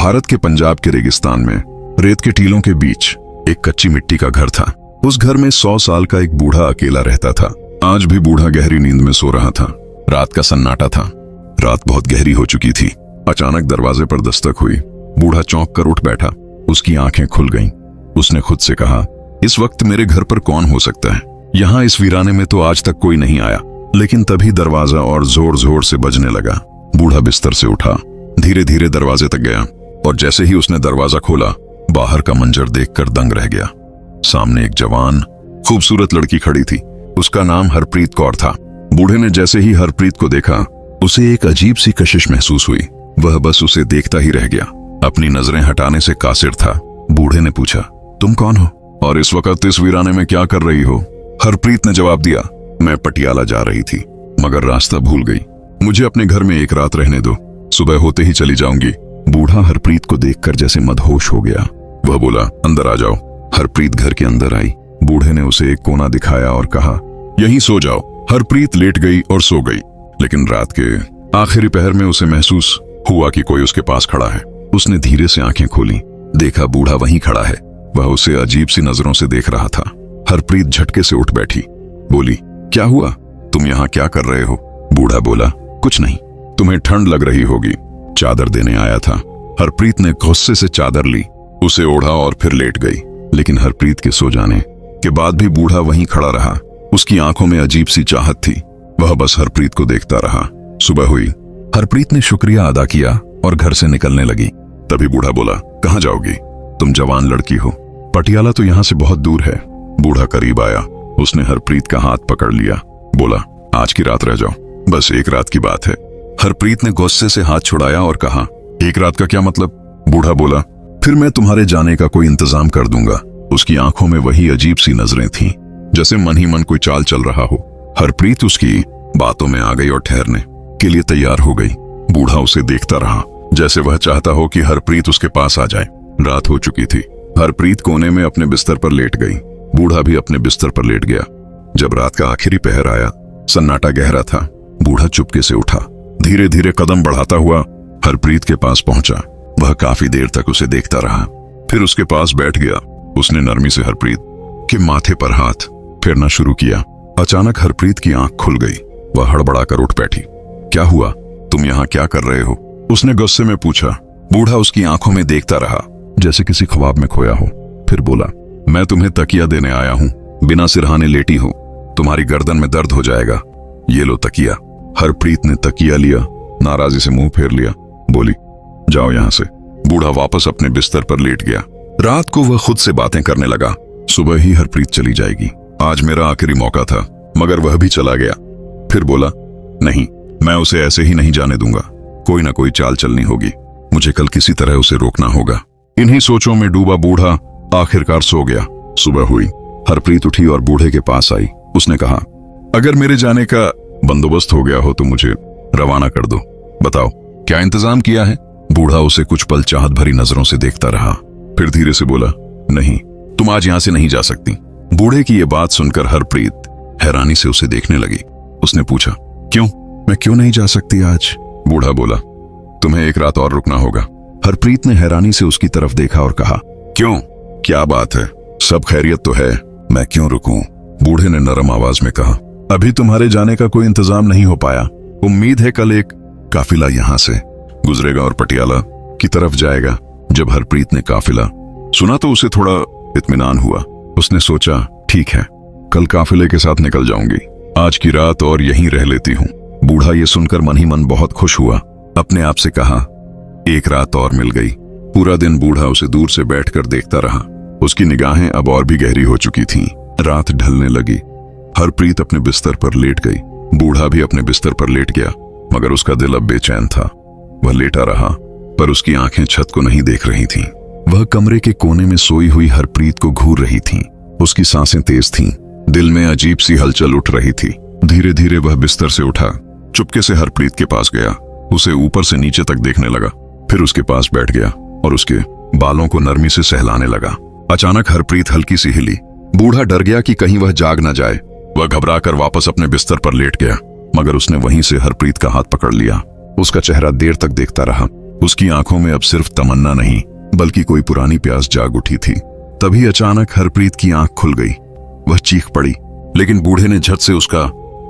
भारत के पंजाब के रेगिस्तान में रेत के टीलों के बीच एक कच्ची मिट्टी का घर था। उस घर में 100 साल का एक बूढ़ा अकेला रहता था। आज भी बूढ़ा गहरी नींद में सो रहा था। रात का सन्नाटा था। रात बहुत गहरी हो चुकी थी। अचानक दरवाजे पर दस्तक हुई। बूढ़ा चौंक कर उठ बैठा। उसकी आंखें खुल गईं। उसने खुद से कहा, इस वक्त मेरे घर पर कौन हो सकता है? यहाँ इस वीराने में तो आज तक कोई नहीं आया। लेकिन तभी दरवाजा और जोर जोर से बजने लगा। बूढ़ा बिस्तर से उठा, धीरे धीरे दरवाजे तक गया और जैसे ही उसने दरवाजा खोला, बाहर का मंजर देखकर दंग रह गया। सामने एक जवान खूबसूरत लड़की खड़ी थी। उसका नाम हरप्रीत कौर था। बूढ़े ने जैसे ही हरप्रीत को देखा, उसे एक अजीब सी कशिश महसूस हुई। वह बस उसे देखता ही रह गया। अपनी नजरें हटाने से कासिर था। बूढ़े ने पूछा, तुम कौन हो और इस वक्त इस वीराने में क्या कर रही हो? हरप्रीत ने जवाब दिया, मैं पटियाला जा रही थी, मगर रास्ता भूल गई। मुझे अपने घर में एक रात रहने दो, सुबह होते ही चली जाऊंगी। बूढ़ा हरप्रीत को देखकर जैसे मदहोश हो गया। वह बोला, अंदर आ जाओ। हरप्रीत घर के अंदर आई। बूढ़े ने उसे एक कोना दिखाया और कहा, यहीं सो जाओ। हरप्रीत लेट गई और सो गई। लेकिन रात के आखिरी पहर में उसे महसूस हुआ कि कोई उसके पास खड़ा है। उसने धीरे से आंखें खोली। देखा बूढ़ा वहीं खड़ा है। वह उसे अजीब सी नजरों से देख रहा था। हरप्रीत झटके से उठ बैठी। बोली, क्या हुआ? तुम यहाँ क्या कर रहे हो? बूढ़ा बोला, कुछ नहीं, तुम्हें ठंड लग रही होगी, चादर देने आया था। हरप्रीत ने गुस्से से चादर ली, उसे ओढ़ा और फिर लेट गई। लेकिन हरप्रीत के सो जाने के बाद भी बूढ़ा वहीं खड़ा रहा। उसकी आंखों में अजीब सी चाहत थी। वह बस हरप्रीत को देखता रहा। सुबह हुई। हरप्रीत ने शुक्रिया अदा किया और घर से निकलने लगी। तभी बूढ़ा बोला, कहाँ जाओगी? तुम जवान लड़की हो, पटियाला तो यहाँ से बहुत दूर है। बूढ़ा करीब आया। उसने हरप्रीत का हाथ पकड़ लिया। बोला, आज की रात रह जाओ, बस एक रात की बात है। हरप्रीत ने गुस्से से हाथ छुड़ाया और कहा, एक रात का क्या मतलब? बूढ़ा बोला, फिर मैं तुम्हारे जाने का कोई इंतजाम कर दूंगा। उसकी आंखों में वही अजीब सी नजरें थीं, जैसे मन ही मन कोई चाल चल रहा हो। हरप्रीत उसकी बातों में आ गई और ठहरने के लिए तैयार हो गई। बूढ़ा उसे देखता रहा, जैसे वह चाहता हो कि हरप्रीत उसके पास आ जाए। रात हो चुकी थी। हरप्रीत कोने में अपने बिस्तर पर लेट गई। बूढ़ा भी अपने बिस्तर पर लेट गया। जब रात का आखिरी पहर आया, सन्नाटा गहरा था। बूढ़ा चुपके से उठा। धीरे धीरे कदम बढ़ाता हुआ हरप्रीत के पास पहुंचा। वह काफी देर तक उसे देखता रहा, फिर उसके पास बैठ गया। उसने नरमी से हरप्रीत के माथे पर हाथ फेरना शुरू किया। अचानक हरप्रीत की आंख खुल गई। वह हड़बड़ाकर उठ बैठी। क्या हुआ? तुम यहाँ क्या कर रहे हो? उसने गुस्से में पूछा। बूढ़ा उसकी आंखों में देखता रहा, जैसे किसी ख्वाब में खोया हो। फिर बोला, मैं तुम्हें तकिया देने आया हूँ। बिना सिरहाने लेटी हो, तुम्हारी गर्दन में दर्द हो जाएगा। ये लो तकिया। हरप्रीत ने तकिया लिया, नाराजी से मुंह फेर लिया। बोली, जाओ यहाँ से। बूढ़ा वापस अपने बिस्तर पर लेट गया। रात को वह खुद से बातें करने लगा। सुबह ही हरप्रीत चली जाएगी। आज मेरा आखिरी मौका था, मगर वह भी चला गया। फिर बोला, नहीं, मैं उसे ऐसे ही नहीं जाने दूंगा। कोई ना कोई चाल चलनी होगी। मुझे कल किसी तरह उसे रोकना होगा। इन्हीं सोचों में डूबा बूढ़ा आखिरकार सो गया। सुबह हुई। हरप्रीत उठी और बूढ़े के पास आई। उसने कहा, अगर मेरे जाने का बंदोबस्त हो गया हो तो मुझे रवाना कर दो। बताओ, क्या इंतजाम किया है? बूढ़ा उसे कुछ पल चाहत भरी नजरों से देखता रहा, फिर धीरे से बोला, नहीं, तुम आज यहां से नहीं जा सकती। बूढ़े की यह बात सुनकर हरप्रीत हैरानी से उसे देखने लगी। उसने पूछा, क्यों? मैं क्यों नहीं जा सकती आज? बूढ़ा बोला, तुम्हें एक रात और रुकना होगा। हरप्रीत ने हैरानी से उसकी तरफ देखा और कहा, क्यों? क्या बात है? सब खैरियत तो है, मैं क्यों रुकूं? बूढ़े ने नरम आवाज में कहा, अभी तुम्हारे जाने का कोई इंतजाम नहीं हो पाया। उम्मीद है कल एक काफिला यहां से गुजरेगा और पटियाला की तरफ जाएगा। जब हरप्रीत ने काफिला सुना तो उसे थोड़ा इत्मीनान हुआ। उसने सोचा, ठीक है, कल काफिले के साथ निकल जाऊंगी। आज की रात और यहीं रह लेती हूँ। बूढ़ा ये सुनकर मन ही मन बहुत खुश हुआ। अपने आप से कहा, एक रात और मिल गई। पूरा दिन बूढ़ा उसे दूर से बैठकर देखता रहा। उसकी निगाहें अब और भी गहरी हो चुकी थीं। रात ढलने लगी। हरप्रीत अपने बिस्तर पर लेट गई। बूढ़ा भी अपने बिस्तर पर लेट गया, मगर उसका दिल अब बेचैन था। वह लेटा रहा, पर उसकी आंखें छत को नहीं देख रही थीं। वह कमरे के कोने में सोई हुई हरप्रीत को घूर रही थी। उसकी सांसें तेज थीं। दिल में अजीब सी हलचल उठ रही थी। धीरे धीरे वह बिस्तर से उठा, चुपके से हरप्रीत के पास गया। उसे ऊपर से नीचे तक देखने लगा, फिर उसके पास बैठ गया और उसके बालों को नरमी से सहलाने लगा। अचानक हरप्रीत हल्की सी हिली। बूढ़ा डर गया कि कहीं वह जाग न जाए। वह घबराकर वापस अपने बिस्तर पर लेट गया, मगर उसने वहीं से हरप्रीत का हाथ पकड़ लिया। उसका चेहरा देर तक देखता रहा। उसकी आंखों में अब सिर्फ तमन्ना नहीं बल्कि कोई पुरानी प्यास जाग उठी थी। तभी अचानक हरप्रीत की आंख खुल गई। वह चीख पड़ी, लेकिन बूढ़े ने झट से उसका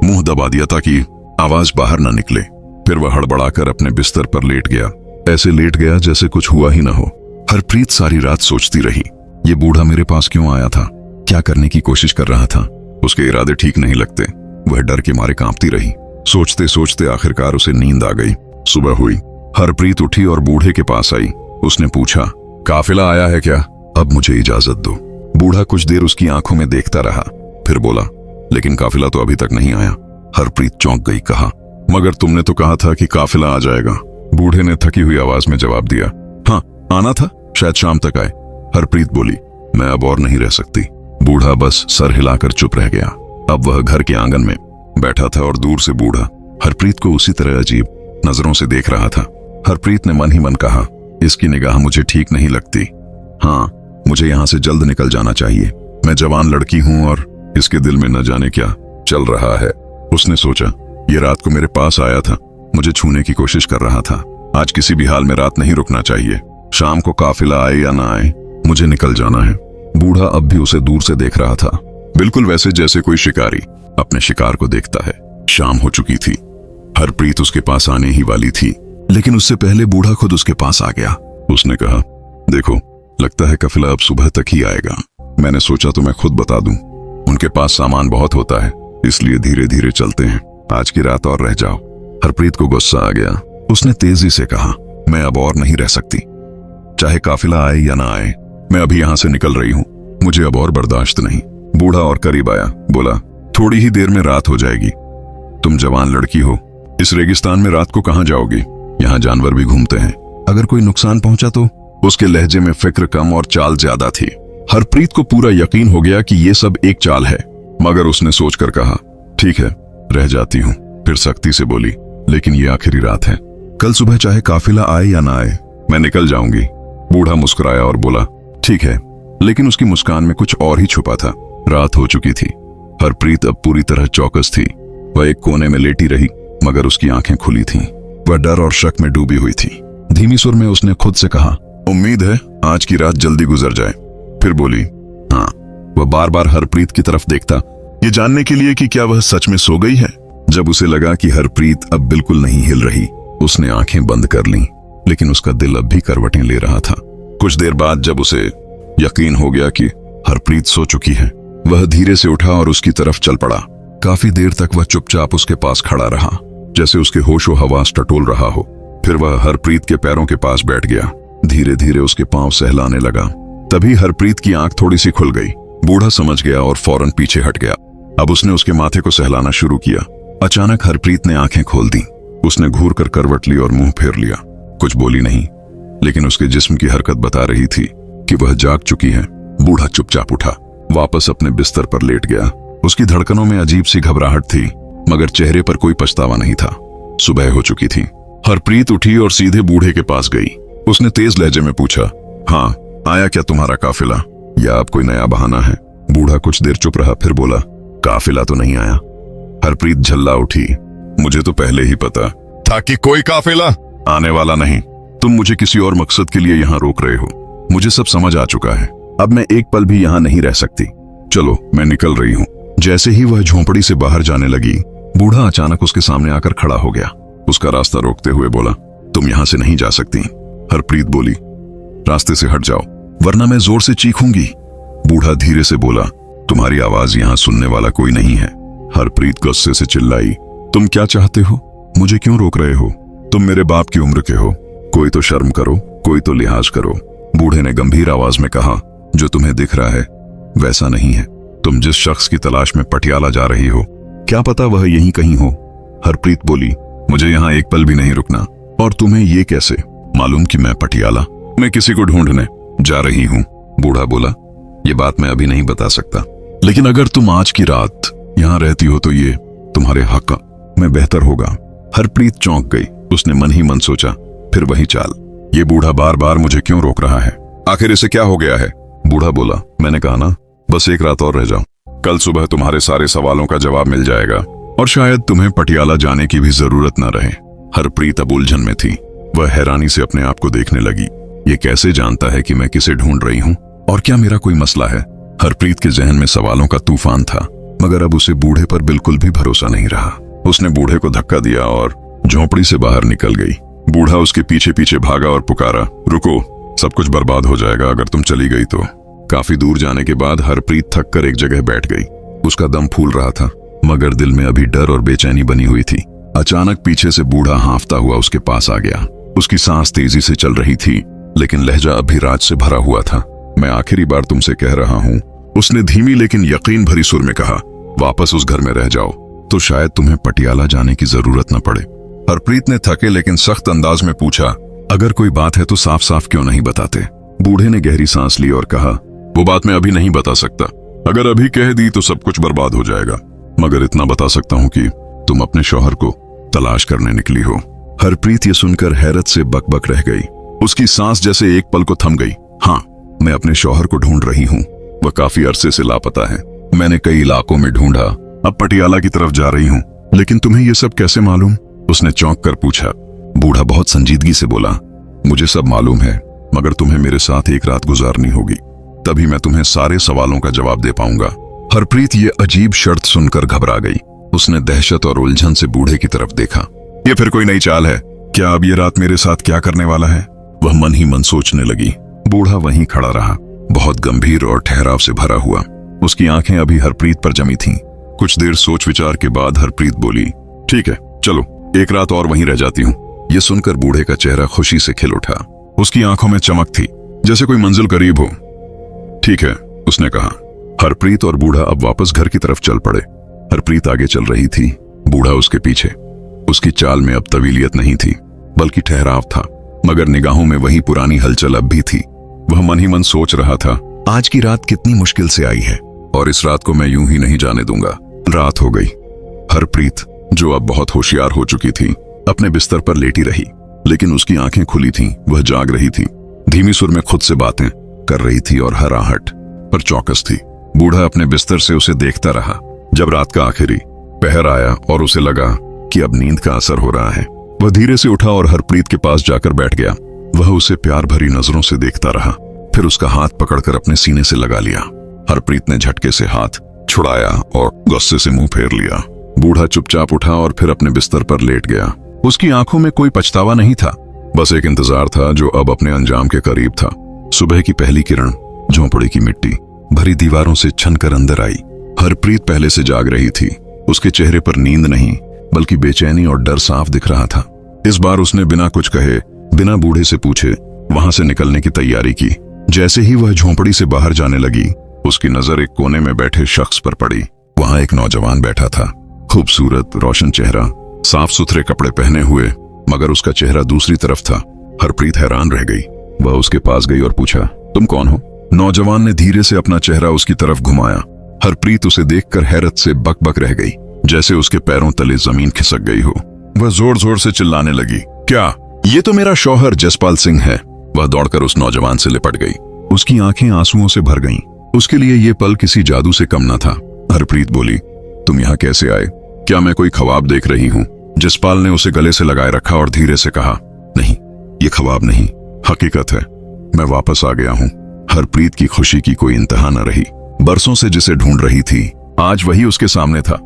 मुंह दबा दिया ताकि आवाज बाहर न निकले। फिर वह हड़बड़ाकर अपने बिस्तर पर लेट गया, ऐसे लेट गया जैसे कुछ हुआ ही न हो। हरप्रीत सारी रात सोचती रही, ये बूढ़ा मेरे पास क्यों आया था, क्या करने की कोशिश कर रहा था। उसके इरादे ठीक नहीं लगते। वह डर के मारे कांपती रही। सोचते सोचते आखिरकार उसे नींद आ गई। सुबह हुई, हरप्रीत उठी और बूढ़े के पास आई। उसने पूछा, काफिला आया है क्या? अब मुझे इजाजत दो। बूढ़ा कुछ देर उसकी आंखों में देखता रहा, फिर बोला, लेकिन काफिला तो अभी तक नहीं आया। हरप्रीत चौंक गई, कहा, मगर तुमने तो कहा था कि काफिला आ जाएगा। बूढ़े ने थकी हुई आवाज में जवाब दिया, हाँ आना था, शायद शाम तक आए। हरप्रीत बोली, मैं अब और नहीं रह सकती। बूढ़ा बस सर हिलाकर चुप रह गया। अब वह घर के आंगन में बैठा था और दूर से बूढ़ा हरप्रीत को उसी तरह अजीब नजरों से देख रहा था। हरप्रीत ने मन ही मन कहा, इसकी निगाह मुझे ठीक नहीं लगती। हाँ, मुझे यहाँ से जल्द निकल जाना चाहिए। मैं जवान लड़की हूँ और इसके दिल में न जाने क्या चल रहा है। उसने सोचा, ये रात को मेरे पास आया था, मुझे छूने की कोशिश कर रहा था। आज किसी भी हाल में रात नहीं रुकना चाहिए। शाम को काफिला आए या ना आए, मुझे निकल जाना है। बूढ़ा अब भी उसे दूर से देख रहा था, बिल्कुल वैसे जैसे कोई शिकारी अपने शिकार को देखता है। शाम हो चुकी थी। हरप्रीत उसके पास आने ही वाली थी, लेकिन उससे पहले बूढ़ा खुद उसके पास आ गया। उसने कहा, देखो, लगता है काफिला अब सुबह तक ही आएगा। मैंने सोचा तो मैं खुद बता दूं। उनके पास सामान बहुत होता है, इसलिए धीरे धीरे चलते हैं। आज की रात और रह जाओ। हरप्रीत को गुस्सा आ गया। उसने तेजी से कहा, मैं अब और नहीं रह सकती। चाहे काफिला आए या ना आए, मैं अभी यहां से निकल रही हूं। मुझे अब और बर्दाश्त नहीं। बूढ़ा और करीब आया, बोला, थोड़ी ही देर में रात हो जाएगी। तुम जवान लड़की हो, इस रेगिस्तान में रात को कहां जाओगी? यहाँ जानवर भी घूमते हैं, अगर कोई नुकसान पहुंचा तो? उसके लहजे में फिक्र कम और चाल ज्यादा थी। हरप्रीत को पूरा यकीन हो गया कि ये सब एक चाल है, मगर उसने सोचकर कहा, ठीक है, रह जाती हूँ। फिर सख्ती से बोली, लेकिन ये आखिरी रात है। कल सुबह चाहे काफिला आए या ना आए, मैं निकल जाऊंगी। बूढ़ा मुस्कुराया और बोला, ठीक है, लेकिन उसकी मुस्कान में कुछ और ही छुपा था। रात हो चुकी थी। हरप्रीत अब पूरी तरह चौकस थी। वह एक कोने में लेटी रही, मगर उसकी आंखें खुली थीं। वह डर और शक में डूबी हुई थी। धीमी सुर में उसने खुद से कहा, उम्मीद है आज की रात जल्दी गुजर जाए। फिर बोली, हाँ। वह बार बार हरप्रीत की तरफ देखता, ये जानने के लिए कि क्या वह सच में सो गई है। जब उसे लगा कि हरप्रीत अब बिल्कुल नहीं हिल रही, उसने आंखें बंद कर लीं, लेकिन उसका दिल अब भी करवटें ले रहा था। कुछ देर बाद जब उसे यकीन हो गया कि हरप्रीत सो चुकी है, वह धीरे से उठा और उसकी तरफ चल पड़ा। काफी देर तक वह चुपचाप उसके पास खड़ा रहा, जैसे उसके होशो हवास टटोल रहा हो। फिर वह हरप्रीत के पैरों के पास बैठ गया। धीरे धीरे उसके पांव सहलाने लगा। तभी हरप्रीत की आंख थोड़ी सी खुल गई। बूढ़ा समझ गया और फौरन पीछे हट गया। अब उसने उसके माथे को सहलाना शुरू किया। अचानक हरप्रीत ने आंखें खोल दी। उसने घूर कर करवट ली और मुंह फेर लिया। कुछ बोली नहीं, लेकिन उसके जिस्म की हरकत बता रही थी कि वह जाग चुकी है। बूढ़ा चुपचाप उठा, वापस अपने बिस्तर पर लेट गया। उसकी धड़कनों में अजीब सी घबराहट थी, मगर चेहरे पर कोई पछतावा नहीं था। सुबह हो चुकी थी। हरप्रीत उठी और सीधे बूढ़े के पास गई। उसने तेज लहजे में पूछा, हाँ, आया क्या तुम्हारा काफिला, या अब कोई नया बहाना है? बूढ़ा कुछ देर चुप रहा, फिर बोला, काफिला तो नहीं आया। हरप्रीत झल्ला उठी, मुझे तो पहले ही पता था कि कोई काफिला आने वाला नहीं। तुम मुझे किसी और मकसद के लिए यहाँ रोक रहे हो। मुझे सब समझ आ चुका है। अब मैं एक पल भी यहाँ नहीं रह सकती। चलो, मैं निकल रही हूँ। जैसे ही वह झोंपड़ी से बाहर जाने लगी, बूढ़ा अचानक उसके सामने आकर खड़ा हो गया। उसका रास्ता रोकते हुए बोला, तुम यहाँ से नहीं जा सकती। हरप्रीत बोली, रास्ते से हट जाओ, वरना मैं जोर से चीखूंगी। बूढ़ा धीरे से बोला, तुम्हारी आवाज यहाँ सुनने वाला कोई नहीं है। हरप्रीत गुस्से से चिल्लाई, तुम क्या चाहते हो? मुझे क्यों रोक रहे हो? तुम मेरे बाप की उम्र के हो। कोई तो शर्म करो, कोई तो लिहाज करो। बूढ़े ने गंभीर आवाज में कहा, जो तुम्हें दिख रहा है वैसा नहीं है। तुम जिस शख्स की तलाश में पटियाला जा रही हो, क्या पता वह यहीं कहीं हो। हरप्रीत बोली, मुझे यहाँ एक पल भी नहीं रुकना। और तुम्हें ये कैसे मालूम कि मैं पटियाला? मैं किसी को ढूंढने जा रही हूँ। बूढ़ा बोला, ये बात मैं अभी नहीं बता सकता, लेकिन अगर तुम आज की रात यहाँ रहती हो तो ये तुम्हारे हक में बेहतर होगा। हरप्रीत चौंक गई। उसने मन ही मन सोचा, फिर वही चाल। ये बूढ़ा बार बार मुझे क्यों रोक रहा है? आखिर इसे क्या हो गया है? बूढ़ा बोला, मैंने कहा ना, बस एक रात और रह जाओ। कल सुबह तुम्हारे सारे सवालों का जवाब मिल जाएगा और शायद तुम्हें पटियाला जाने की भी जरूरत न रहे। हरप्रीत अब उलझन में थी। वह हैरानी से अपने आप को देखने लगी। ये कैसे जानता है कि मैं किसे ढूंढ रही हूँ और क्या मेरा कोई मसला है? हरप्रीत के जहन में सवालों का तूफान था, मगर अब उसे बूढ़े पर बिल्कुल भी भरोसा नहीं रहा। उसने बूढ़े को धक्का दिया और झोंपड़ी से बाहर निकल गई। बूढ़ा उसके पीछे पीछे भागा और पुकारा, रुको, सब कुछ बर्बाद हो जाएगा अगर तुम चली गई तो। काफी दूर जाने के बाद हरप्रीत थक कर एक जगह बैठ गई। उसका दम फूल रहा था, मगर दिल में अभी डर और बेचैनी बनी हुई थी। अचानक पीछे से बूढ़ा हांफता हुआ उसके पास आ गया। उसकी सांस तेजी से चल रही थी, लेकिन लहजा अब भी राज से भरा हुआ था। मैं आखिरी बार तुमसे कह रहा हूँ, उसने धीमी लेकिन यकीन भरी सुर में कहा। वापस उस घर में रह जाओ तो शायद तुम्हें पटियाला जाने की जरूरत न पड़े। हरप्रीत ने थके लेकिन सख्त अंदाज में पूछा, अगर कोई बात है तो साफ साफ क्यों नहीं बताते? बूढ़े ने गहरी सांस ली और कहा, वो बात मैं अभी नहीं बता सकता। अगर अभी कह दी तो सब कुछ बर्बाद हो जाएगा, मगर इतना बता सकता हूँ कि तुम अपने शौहर को तलाश करने निकली हो। हरप्रीत ये सुनकर हैरत से बकबक रह गई। उसकी सांस जैसे एक पल को थम गई। हाँ, मैं अपने शौहर को ढूंढ रही हूँ। वह काफी अरसे से लापता है। मैंने कई इलाकों में ढूंढा, अब पटियाला की तरफ जा रही हूँ। लेकिन तुम्हें ये सब कैसे मालूम? उसने चौंक कर पूछा। बूढ़ा बहुत संजीदगी से बोला, मुझे सब मालूम है, मगर तुम्हें मेरे साथ एक रात गुजारनी होगी, तभी मैं तुम्हें सारे सवालों का जवाब दे पाऊंगा। हरप्रीत ये अजीब शर्त सुनकर घबरा गई। उसने दहशत और उलझन से बूढ़े की तरफ देखा। ये फिर कोई नई चाल है क्या? अब ये रात मेरे साथ क्या करने वाला है? वह मन ही मन सोचने लगी। बूढ़ा वहीं खड़ा रहा, बहुत गंभीर और ठहराव से भरा हुआ। उसकी आंखें अभी हरप्रीत पर जमी थीं। कुछ देर सोच विचार के बाद हरप्रीत बोली, ठीक है, चलो एक रात और वहीं रह जाती हूँ। ये सुनकर बूढ़े का चेहरा खुशी से खिल उठा। उसकी आंखों में चमक थी, जैसे कोई मंजिल करीब हो। ठीक है, उसने कहा। हरप्रीत और बूढ़ा अब वापस घर की तरफ चल पड़े। हरप्रीत आगे चल रही थी, बूढ़ा उसके पीछे। उसकी चाल में अब तवीलियत नहीं थी, बल्कि ठहराव था, मगर निगाहों में वही पुरानी हलचल अब भी थी। वह मन ही मन सोच रहा था, आज की रात कितनी मुश्किल से आई है और इस रात को मैं यूं ही नहीं जाने दूंगा। रात हो गई। हरप्रीत, जो अब बहुत होशियार हो चुकी थी, अपने बिस्तर पर लेटी रही, लेकिन उसकी आंखें खुली थीं। वह जाग रही थी, धीमी सुर में खुद से बातें कर रही थी और हर आहट पर चौकस थी। बूढ़ा अपने बिस्तर से उसे देखता रहा। जब रात का आखिरी पहर आया और उसे लगा कि अब नींद का असर हो रहा है, वह धीरे से उठा और हरप्रीत के पास जाकर बैठ गया। वह उसे प्यार भरी नजरों से देखता रहा, फिर उसका हाथ पकड़कर अपने सीने से लगा लिया। हरप्रीत ने झटके से हाथ छुड़ाया और गुस्से से मुंह फेर लिया। बूढ़ा चुपचाप उठा और फिर अपने बिस्तर पर लेट गया। उसकी आंखों में कोई पछतावा नहीं था, बस एक इंतजार था जो अब अपने अंजाम के करीब था। सुबह की पहली किरण झोंपड़ी की मिट्टी भरी दीवारों से छनकर अंदर आई। हरप्रीत पहले से जाग रही थी। उसके चेहरे पर नींद नहीं, बल्कि बेचैनी और डर साफ दिख रहा था। इस बार उसने बिना कुछ कहे, बिना बूढ़े से पूछे वहां से निकलने की तैयारी की। जैसे ही वह झोंपड़ी से बाहर जाने लगी, उसकी नजर एक कोने में बैठे शख्स पर पड़ी। वहां एक नौजवान बैठा था, खूबसूरत, रोशन चेहरा, साफ सुथरे कपड़े पहने हुए, मगर उसका चेहरा दूसरी तरफ था। हरप्रीत हैरान रह गई। वह उसके पास गई और पूछा, तुम कौन हो? नौजवान ने धीरे से अपना चेहरा उसकी तरफ घुमाया। हरप्रीत उसे देखकर हैरत से बकबक रह गई, जैसे उसके पैरों तले जमीन खिसक गई हो। वह जोर जोर से चिल्लाने लगी, क्या? ये तो मेरा शौहर जसपाल सिंह है। वह दौड़कर उस नौजवान से लिपट गई। उसकी आंखें आंसुओं से भर गईं। उसके लिए ये पल किसी जादू से कम न था। हरप्रीत बोली, तुम यहाँ कैसे आए? क्या मैं कोई ख्वाब देख रही हूँ? जसपाल ने उसे गले से लगाए रखा और धीरे से कहा, नहीं, ये ख्वाब नहीं, हकीकत है। मैं वापस आ गया हूँ। हरप्रीत की खुशी की कोई इंतहा न रही। बरसों से जिसे ढूंढ रही थी, आज वही उसके सामने था।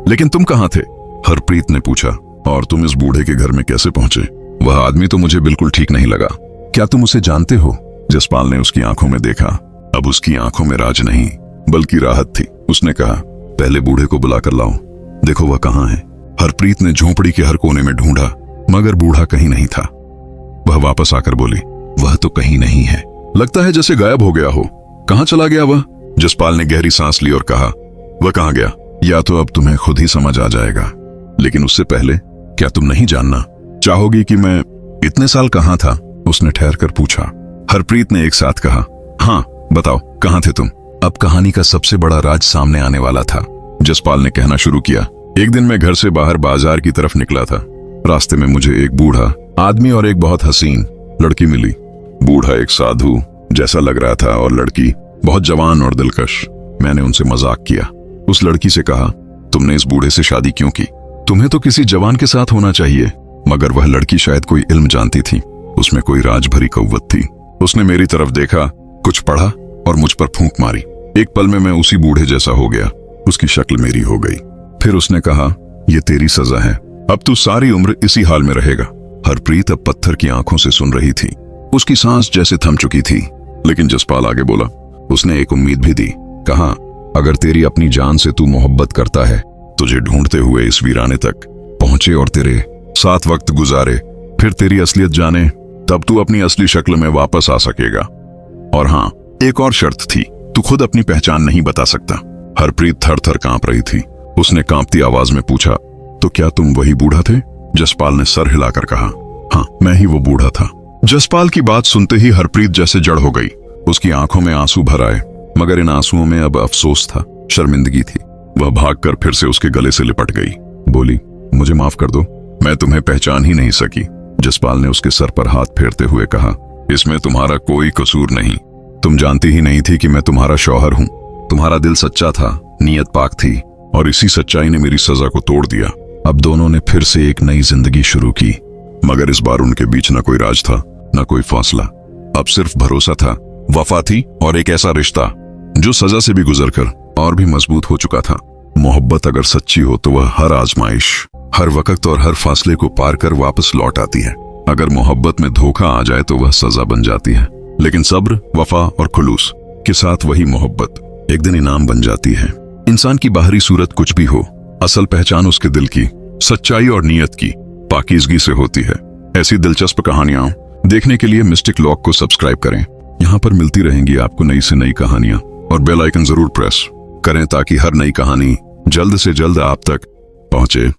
लेकिन तुम कहाँ थे? हरप्रीत ने पूछा। और तुम इस बूढ़े के घर में कैसे पहुंचे? वह आदमी तो मुझे बिल्कुल ठीक नहीं लगा। क्या तुम उसे जानते हो? जसपाल ने उसकी आंखों में देखा। अब उसकी आंखों में राज नहीं, बल्कि राहत थी। उसने कहा, पहले बूढ़े को बुलाकर लाओ, देखो वह कहाँ है। हरप्रीत ने झोंपड़ी के हर कोने में ढूंढा, मगर बूढ़ा कहीं नहीं था। वह वापस आकर बोली, वह तो कहीं नहीं है, लगता है जैसे गायब हो गया हो। कहाँ चला गया वह? जसपाल ने गहरी सांस ली और कहा, वह कहाँ गया, या तो अब तुम्हें खुद ही समझ आ जाएगा, लेकिन उससे पहले क्या तुम नहीं जानना चाहोगी कि मैं इतने साल कहाँ था? उसने ठहर कर पूछा। हरप्रीत ने एक साथ कहा, हाँ बताओ, कहाँ थे तुम? अब कहानी का सबसे बड़ा राज सामने आने वाला था। जसपाल ने कहना शुरू किया, एक दिन मैं घर से बाहर बाजार की तरफ निकला था। रास्ते में मुझे एक बूढ़ा आदमी और एक बहुत हसीन लड़की मिली। बूढ़ा एक साधु जैसा लग रहा था और लड़की बहुत जवान और दिलकश। मैंने उनसे मजाक किया। उस लड़की से कहा, तुमने इस बूढ़े से शादी क्यों की? तुम्हें तो किसी जवान के साथ होना चाहिए। मगर वह लड़की शायद कोई इल्म जानती थी, उसमें कोई राज भरी कव्वत थी। उसने मेरी तरफ देखा, कुछ पढ़ा और मुझ पर फूंक मारी। एक पल में मैं उसी बूढ़े जैसा हो गया, उसकी शक्ल मेरी हो गई। फिर उसने कहा, ये तेरी सजा है, अब तू सारी उम्र इसी हाल में रहेगा। हरप्रीत अब पत्थर की आंखों से सुन रही थी, उसकी सांस जैसे थम चुकी थी। लेकिन जसपाल आगे बोला, उसने एक उम्मीद भी दी। कहा, अगर तेरी अपनी जान से तू मोहब्बत करता है, तुझे ढूंढते हुए इस वीराने तक पहुंचे और तेरे साथ वक्त गुजारे, फिर तेरी असलियत जाने, तब तू अपनी असली शक्ल में वापस आ सकेगा। और हाँ, एक और शर्त थी, तू खुद अपनी पहचान नहीं बता सकता। हरप्रीत थर थर कांप रही थी। उसने कांपती आवाज में पूछा, तो क्या तुम वही बूढ़ा थे? जसपाल ने सर हिलाकर कहा, हाँ, मैं ही वो बूढ़ा था। जसपाल की बात सुनते ही हरप्रीत जैसे जड़ हो गई। उसकी आंखों में आंसू भर आए, मगर इन आंसुओं में अब अफसोस था, शर्मिंदगी थी। वह भागकर फिर से उसके गले से लिपट गई। बोली, मुझे माफ कर दो, मैं तुम्हें पहचान ही नहीं सकी। जसपाल ने उसके सर पर हाथ फेरते हुए कहा, इसमें तुम्हारा कोई कसूर नहीं। तुम जानती ही नहीं थी कि मैं तुम्हारा शौहर हूं। तुम्हारा दिल सच्चा था, नीयत पाक थी, और इसी सच्चाई ने मेरी सजा को तोड़ दिया। अब दोनों ने फिर से एक नई जिंदगी शुरू की, मगर इस बार उनके बीच न कोई राज था, न कोई फासला। अब सिर्फ भरोसा था, वफा थी, और एक ऐसा रिश्ता जो सजा से भी गुजरकर और भी मजबूत हो चुका था। मोहब्बत अगर सच्ची हो तो वह हर आजमाइश, हर वक्त और हर फासले को पार कर वापस लौट आती है। अगर मोहब्बत में धोखा आ जाए तो वह सजा बन जाती है, लेकिन सब्र, वफा और खुलूस के साथ वही मोहब्बत एक दिन इनाम बन जाती है। इंसान की बाहरी सूरत कुछ भी हो, असल पहचान उसके दिल की सच्चाई और नीयत की पाकीज़गी से होती है। ऐसी दिलचस्प कहानियां देखने के लिए मिस्टिक लॉक को सब्सक्राइब करें। यहाँ पर मिलती रहेंगी आपको नई से नई कहानियां, और बेल आइकन जरूर प्रेस करें ताकि हर नई कहानी जल्द से जल्द आप तक पहुंचे।